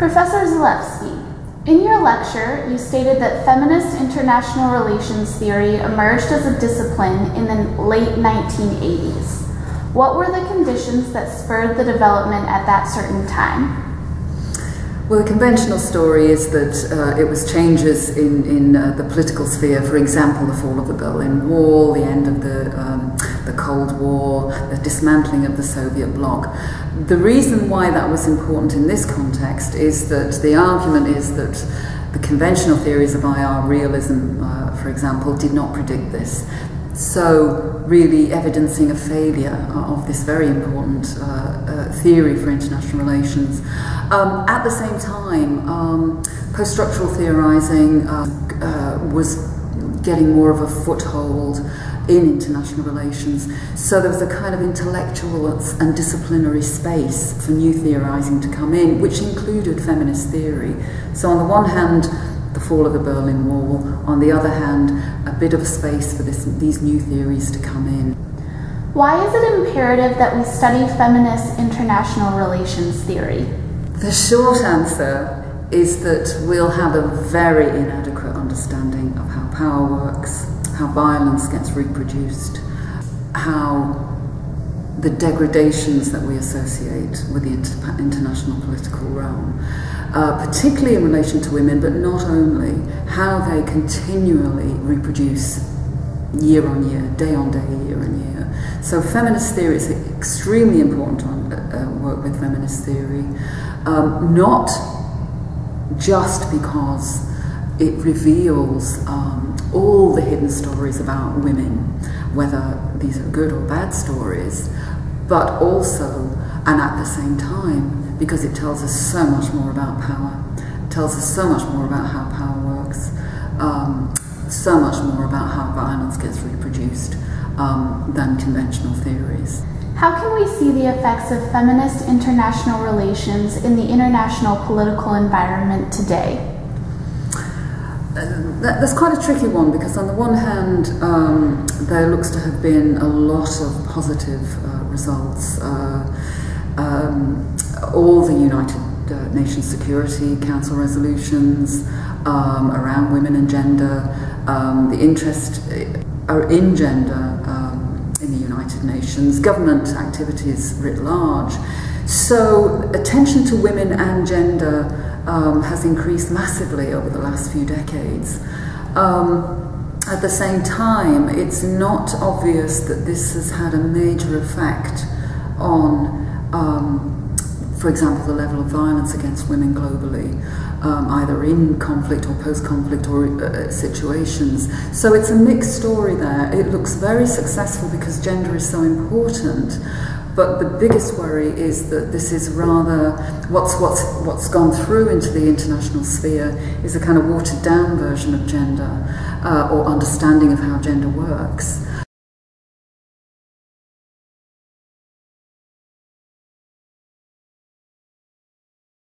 Professor Zalewski, in your lecture, you stated that feminist international relations theory emerged as a discipline in the late 1980s. What were the conditions that spurred the development at that certain time? Well, the conventional story is that it was changes in the political sphere, for example, the fall of the Berlin Wall, the end of the Cold War, the dismantling of the Soviet bloc. The reason why that was important in this context is that the argument is that the conventional theories of IR realism, for example, did not predict this. So, really evidencing a failure of this very important theory for international relations. At the same time, post-structural theorizing was getting more of a foothold in international relations. So there was a kind of intellectual and disciplinary space for new theorizing to come in, which included feminist theory. So on the one hand, the fall of the Berlin Wall, on the other hand, a bit of a space for these new theories to come in. Why is it imperative that we study feminist international relations theory? The short answer is that we'll have a very inadequate understanding of how power works, how violence gets reproduced, how the degradations that we associate with the international political realm, particularly in relation to women, but not only, how they continually reproduce year on year, day on day, year on year. So feminist theory is extremely important to work with feminist theory, not just because it reveals all the hidden stories about women, whether these are good or bad stories, but also, and at the same time, because it tells us so much more about power, it tells us so much more about how power works, so much more about how violence gets reproduced than conventional theories. How can we see the effects of feminist international relations in the international political environment today? That's quite a tricky one, because on the one hand, there looks to have been a lot of positive results. All the United Nations Security Council resolutions around women and gender, the interest in gender in the United Nations, government activities writ large. So attention to women and gender has increased massively over the last few decades. At the same time, it's not obvious that this has had a major effect on, for example, the level of violence against women globally, either in conflict or post-conflict or situations. So it's a mixed story there. It looks very successful because gender is so important, but the biggest worry is that this is rather, what's gone through into the international sphere is a kind of watered down version of gender, or understanding of how gender works.